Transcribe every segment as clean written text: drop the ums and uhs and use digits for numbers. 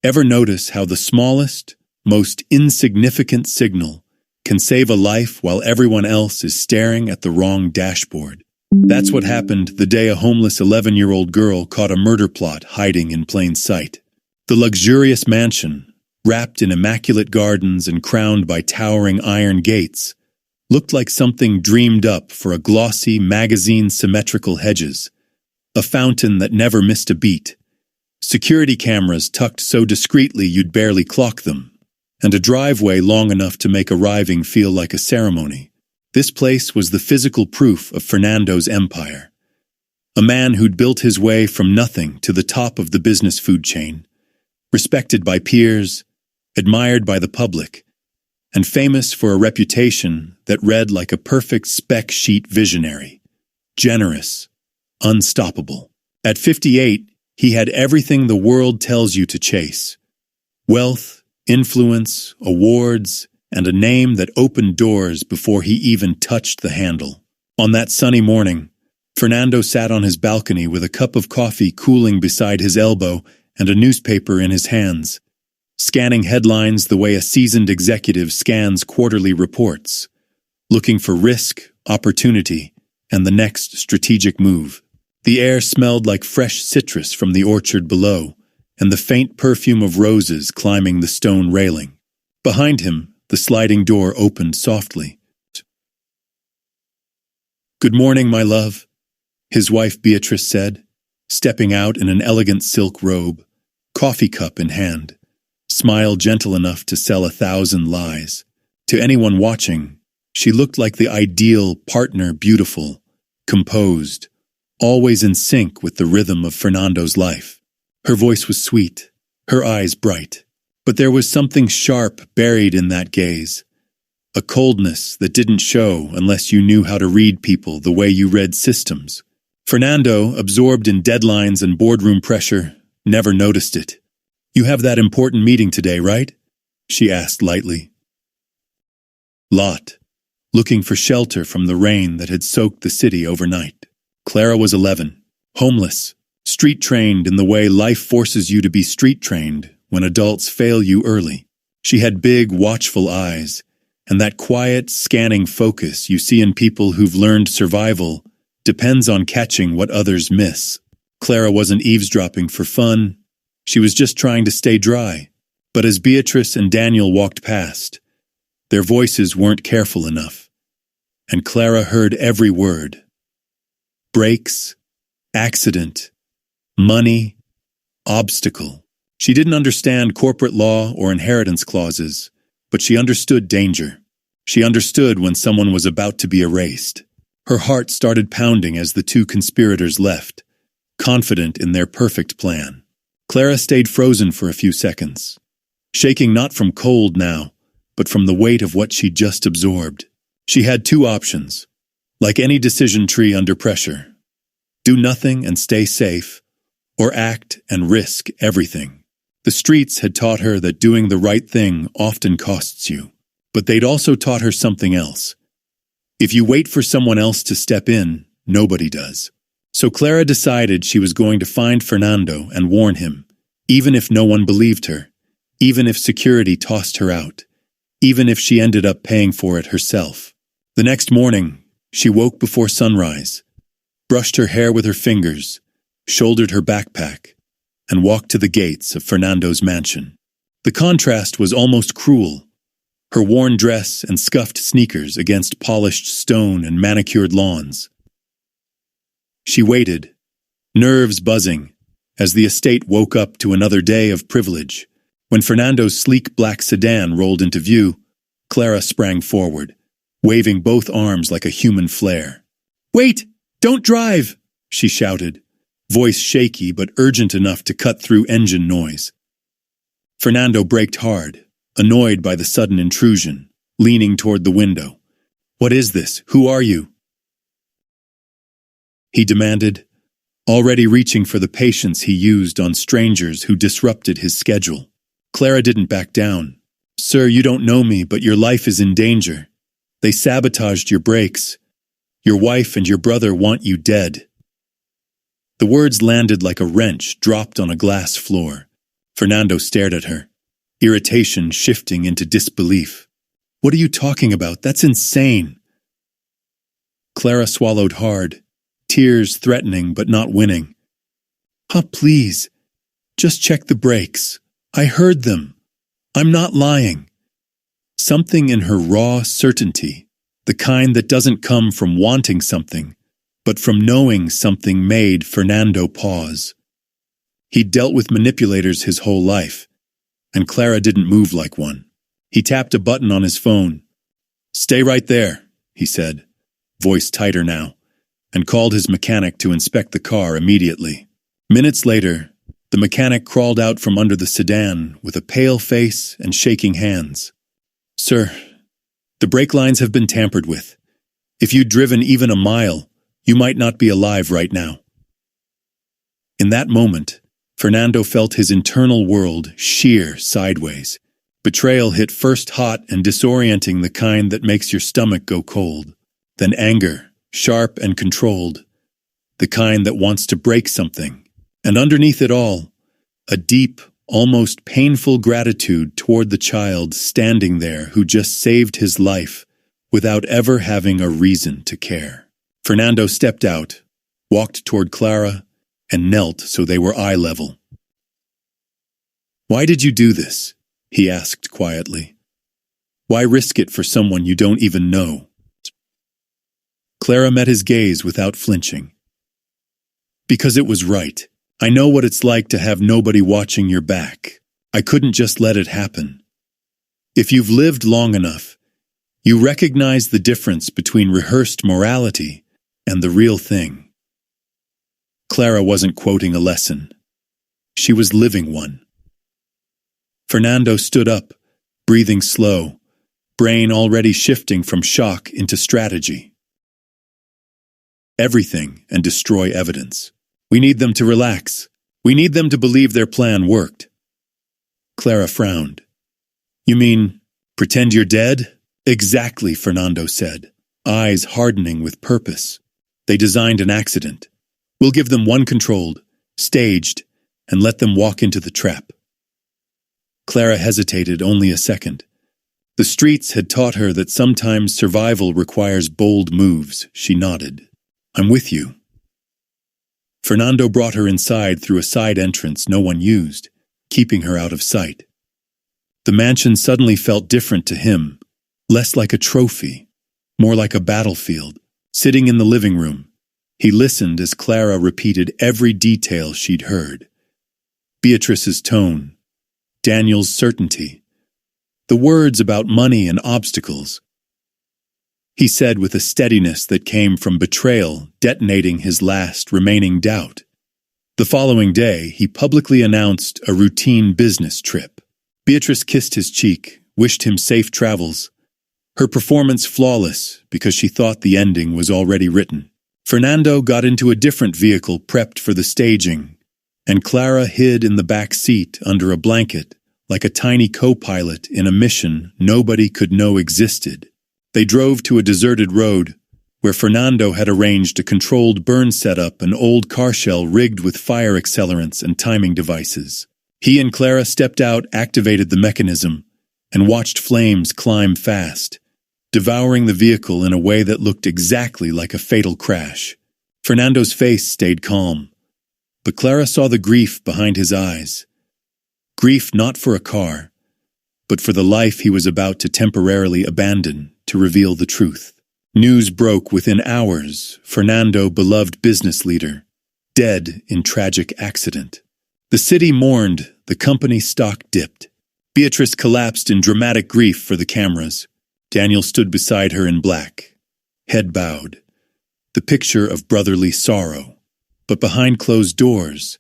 Ever notice how the smallest, most insignificant signal can save a life while everyone else is staring at the wrong dashboard? That's what happened the day a homeless 11-year-old girl caught a murder plot hiding in plain sight. The luxurious mansion, wrapped in immaculate gardens and crowned by towering iron gates, looked like something dreamed up for a glossy, magazine-symmetrical hedges, a fountain that never missed a beat, security cameras tucked so discreetly you'd barely clock them, and a driveway long enough to make arriving feel like a ceremony. This place was the physical proof of Fernando's empire. A man who'd built his way from nothing to the top of the business food chain, respected by peers, admired by the public, and famous for a reputation that read like a perfect spec sheet visionary. Generous, unstoppable. At 58, he had everything the world tells you to chase: wealth, influence, awards, and a name that opened doors before he even touched the handle. On that sunny morning, Fernando sat on his balcony with a cup of coffee cooling beside his elbow and a newspaper in his hands, scanning headlines the way a seasoned executive scans quarterly reports, looking for risk, opportunity, and the next strategic move. The air smelled like fresh citrus from the orchard below, and the faint perfume of roses climbing the stone railing. Behind him, the sliding door opened softly. "Good morning, my love," his wife Beatrice said, stepping out in an elegant silk robe, coffee cup in hand, smile gentle enough to sell 1,000 lies. To anyone watching, she looked like the ideal partner, beautiful, composed, always in sync with the rhythm of Fernando's life. Her voice was sweet, her eyes bright, but there was something sharp buried in that gaze, a coldness that didn't show unless you knew how to read people the way you read systems. Fernando, absorbed in deadlines and boardroom pressure, never noticed it. "You have that important meeting today, right?" she asked lightly. Lot, looking for shelter from the rain that had soaked the city overnight. Clara was 11, homeless, street-trained in the way life forces you to be street-trained when adults fail you early. She had big, watchful eyes, and that quiet, scanning focus you see in people who've learned survival depends on catching what others miss. Clara wasn't eavesdropping for fun. She was just trying to stay dry. But as Beatrice and Daniel walked past, their voices weren't careful enough, and Clara heard every word. Brakes, accident, money, obstacle. She didn't understand corporate law or inheritance clauses, but she understood danger. She understood when someone was about to be erased. Her heart started pounding as the two conspirators left, confident in their perfect plan. Clara stayed frozen for a few seconds, shaking not from cold now, but from the weight of what she'd just absorbed. She had two options, like any decision tree under pressure: do nothing and stay safe, or act and risk everything. The streets had taught her that doing the right thing often costs you, but they'd also taught her something else. If you wait for someone else to step in, nobody does. So Clara decided she was going to find Fernando and warn him, even if no one believed her, even if security tossed her out, even if she ended up paying for it herself. The next morning, she woke before sunrise, brushed her hair with her fingers, shouldered her backpack, and walked to the gates of Fernando's mansion. The contrast was almost cruel. Her worn dress and scuffed sneakers against polished stone and manicured lawns. She waited, nerves buzzing, as the estate woke up to another day of privilege. When Fernando's sleek black sedan rolled into view, Clara sprang forward, waving both arms like a human flare. "Wait! Don't drive!" she shouted, voice shaky but urgent enough to cut through engine noise. Fernando braked hard, annoyed by the sudden intrusion, leaning toward the window. "What is this? Who are you?" he demanded, already reaching for the patience he used on strangers who disrupted his schedule. Clara didn't back down. "Sir, you don't know me, but your life is in danger. They sabotaged your brakes. Your wife and your brother want you dead." The words landed like a wrench dropped on a glass floor. Fernando stared at her, irritation shifting into disbelief. What are you talking about? That's insane. Clara swallowed hard, tears threatening but not winning. Please. Just check the brakes. I heard them. I'm not lying. Something in her raw certainty, the kind that doesn't come from wanting something, but from knowing something, made Fernando pause. He'd dealt with manipulators his whole life, and Clara didn't move like one. He tapped a button on his phone. Stay right there, he said, voice tighter now, and called his mechanic to inspect the car immediately. Minutes later, the mechanic crawled out from under the sedan with a pale face and shaking hands. Sir, the brake lines have been tampered with. If you'd driven even a mile, you might not be alive right now. In that moment, Fernando felt his internal world shear sideways. Betrayal hit first hot and disorienting, the kind that makes your stomach go cold. Then anger, sharp and controlled, the kind that wants to break something. And underneath it all, a deep, almost painful gratitude toward the child standing there who just saved his life without ever having a reason to care. Fernando stepped out, walked toward Clara, and knelt so they were eye level. Why did you do this? He asked quietly. Why risk it for someone you don't even know? Clara met his gaze without flinching. Because it was right. I know what it's like to have nobody watching your back. I couldn't just let it happen. If you've lived long enough, you recognize the difference between rehearsed morality and the real thing. Clara wasn't quoting a lesson. She was living one. Fernando stood up, breathing slow, brain already shifting from shock into strategy. Everything and destroy evidence. We need them to relax. We need them to believe their plan worked. Clara frowned. You mean, pretend you're dead? Exactly, Fernando said, eyes hardening with purpose. They designed an accident. We'll give them one controlled, staged, and let them walk into the trap. Clara hesitated only a second. The streets had taught her that sometimes survival requires bold moves. She nodded. I'm with you. Fernando brought her inside through a side entrance no one used, keeping her out of sight. The mansion suddenly felt different to him, less like a trophy, more like a battlefield. Sitting in the living room, he listened as Clara repeated every detail she'd heard. Beatrice's tone, Daniel's certainty, the words about money and obstacles. He said with a steadiness that came from betrayal, detonating his last remaining doubt. The following day, he publicly announced a routine business trip. Beatrice kissed his cheek, wished him safe travels. Her performance flawless because she thought the ending was already written. Fernando got into a different vehicle prepped for the staging, and Clara hid in the back seat under a blanket like a tiny co-pilot in a mission nobody could know existed. They drove to a deserted road where Fernando had arranged a controlled burn setup, an old car shell rigged with fire accelerants and timing devices. He and Clara stepped out, activated the mechanism, and watched flames climb fast, devouring the vehicle in a way that looked exactly like a fatal crash. Fernando's face stayed calm, but Clara saw the grief behind his eyes. Grief not for a car, but for the life he was about to temporarily abandon to reveal the truth. News broke within hours. Fernando, beloved business leader, dead in tragic accident. The city mourned, the company stock dipped. Beatrice collapsed in dramatic grief for the cameras. Daniel stood beside her in black, head bowed, the picture of brotherly sorrow. But behind closed doors,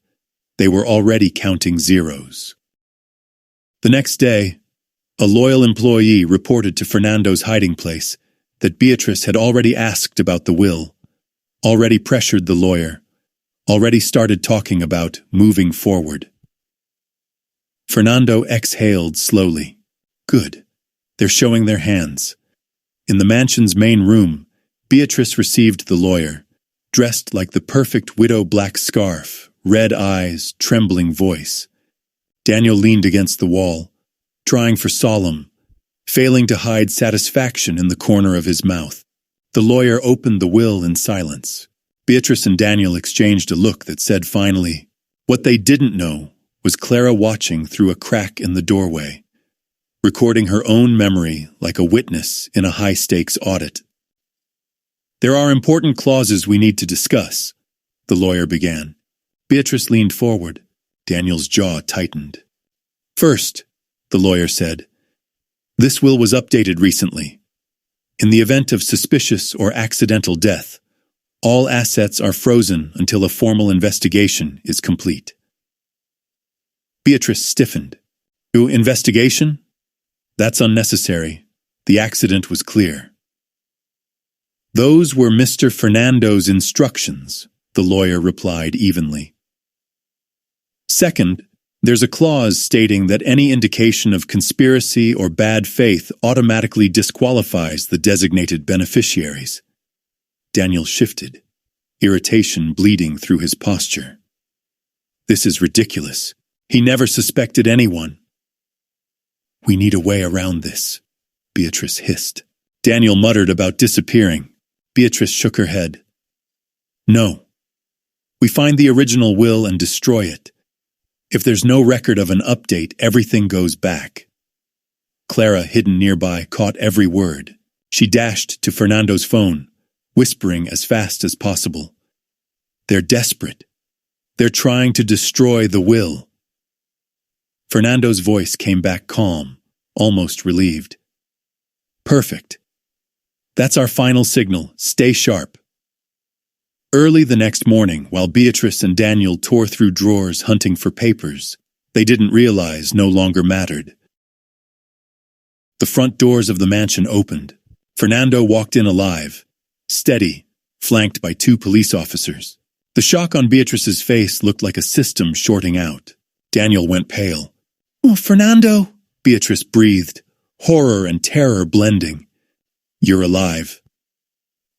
they were already counting zeros. The next day, a loyal employee reported to Fernando's hiding place that Beatrice had already asked about the will, already pressured the lawyer, already started talking about moving forward. Fernando exhaled slowly. Good. They're showing their hands. In the mansion's main room, Beatrice received the lawyer, dressed like the perfect widow, black scarf, red eyes, trembling voice. Daniel leaned against the wall, trying for solemn, failing to hide satisfaction in the corner of his mouth. The lawyer opened the will in silence. Beatrice and Daniel exchanged a look that said finally, what they didn't know was Clara watching through a crack in the doorway, recording her own memory like a witness in a high-stakes audit. There are important clauses we need to discuss, the lawyer began. Beatrice leaned forward. Daniel's jaw tightened. First, the lawyer said, this will was updated recently. In the event of suspicious or accidental death, all assets are frozen until a formal investigation is complete. Beatrice stiffened. To investigation? That's unnecessary. The accident was clear. Those were Mr. Fernando's instructions, the lawyer replied evenly. Second, there's a clause stating that any indication of conspiracy or bad faith automatically disqualifies the designated beneficiaries. Daniel shifted, irritation bleeding through his posture. This is ridiculous. He never suspected anyone. We need a way around this, Beatrice hissed. Daniel muttered about disappearing. Beatrice shook her head. No. We find the original will and destroy it. If there's no record of an update, everything goes back. Clara, hidden nearby, caught every word. She dashed to Fernando's phone, whispering as fast as possible. They're desperate. They're trying to destroy the will. Fernando's voice came back calm, almost relieved. Perfect. That's our final signal. Stay sharp. Early the next morning, while Beatrice and Daniel tore through drawers hunting for papers they didn't realize no longer mattered. The front doors of the mansion opened. Fernando walked in alive, steady, flanked by 2 police officers. The shock on Beatrice's face looked like a system shorting out. Daniel went pale. "Oh, Fernando," Beatrice breathed, horror and terror blending. "You're alive."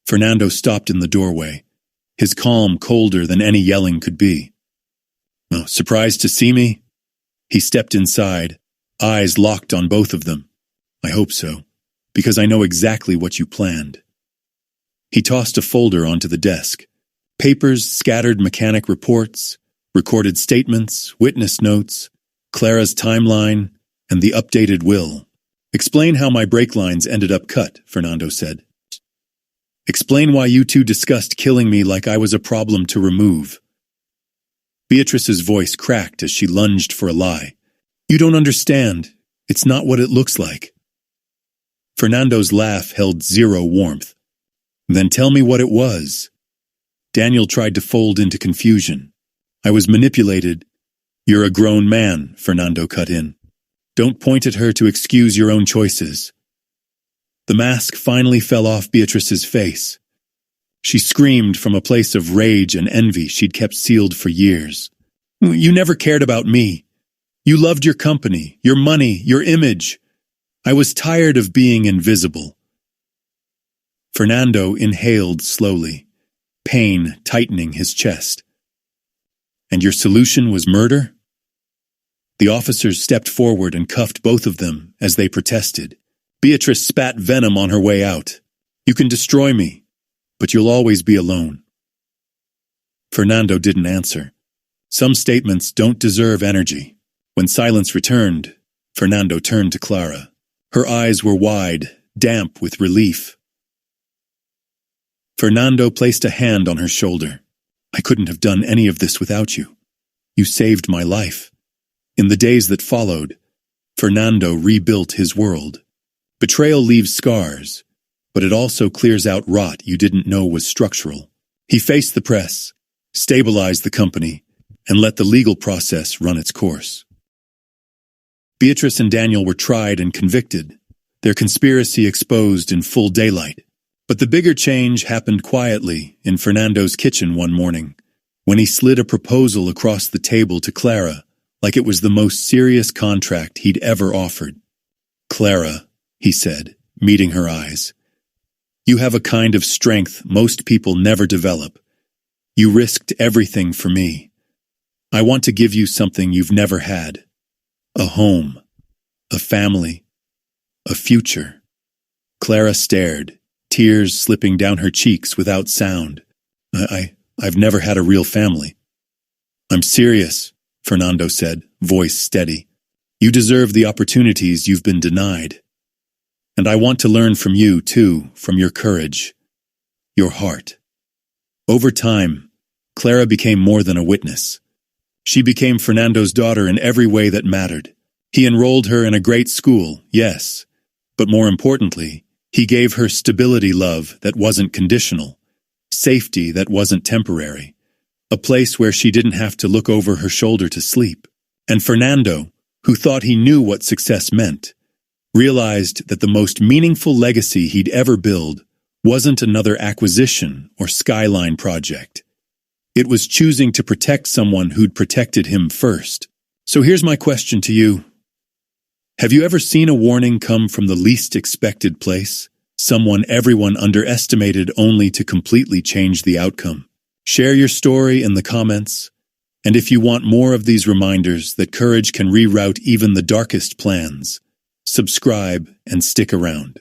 Fernando stopped in the doorway, his calm colder than any yelling could be. "Oh, surprised to see me?" He stepped inside, eyes locked on both of them. "I hope so, because I know exactly what you planned." He tossed a folder onto the desk. Papers, scattered mechanic reports, recorded statements, witness notes, Clara's timeline, and the updated will. "Explain how my brake lines ended up cut," Fernando said. "Explain why you two discussed killing me like I was a problem to remove." Beatrice's voice cracked as she lunged for a lie. "You don't understand. It's not what it looks like." Fernando's laugh held zero warmth. "Then tell me what it was." Daniel tried to fold into confusion. "I was manipulated." "You're a grown man," Fernando cut in. "Don't point at her to excuse your own choices." The mask finally fell off Beatrice's face. She screamed from a place of rage and envy she'd kept sealed for years. "You never cared about me. You loved your company, your money, your image. I was tired of being invisible." Fernando inhaled slowly, pain tightening his chest. "And your solution was murder?" The officers stepped forward and cuffed both of them as they protested. Beatrice spat venom on her way out. "You can destroy me, but you'll always be alone." Fernando didn't answer. Some statements don't deserve energy. When silence returned, Fernando turned to Clara. Her eyes were wide, damp with relief. Fernando placed a hand on her shoulder. "I couldn't have done any of this without you. You saved my life." In the days that followed, Fernando rebuilt his world. Betrayal leaves scars, but it also clears out rot you didn't know was structural. He faced the press, stabilized the company, and let the legal process run its course. Beatrice and Daniel were tried and convicted, their conspiracy exposed in full daylight. But the bigger change happened quietly in Fernando's kitchen one morning, when he slid a proposal across the table to Clara like it was the most serious contract he'd ever offered. "Clara," he said, meeting her eyes, "you have a kind of strength most people never develop. You risked everything for me. I want to give you something you've never had. A home, a family, a future. Clara stared, tears slipping down her cheeks without sound. I've never had a real family. I'm serious, Fernando said, voice steady. You deserve the opportunities you've been denied. And I want to learn from you, too, from your courage, your heart. Over time, Clara became more than a witness. She became Fernando's daughter in every way that mattered. He enrolled her in a great school, yes, but more importantly, he gave her stability love that wasn't conditional, safety that wasn't temporary, a place where she didn't have to look over her shoulder to sleep. And Fernando, who thought he knew what success meant, realized that the most meaningful legacy he'd ever build wasn't another acquisition or skyline project. It was choosing to protect someone who'd protected him first. So here's my question to you. Have you ever seen a warning come from the least expected place? Someone everyone underestimated only to completely change the outcome? Share your story in the comments. And if you want more of these reminders that courage can reroute even the darkest plans, subscribe and stick around.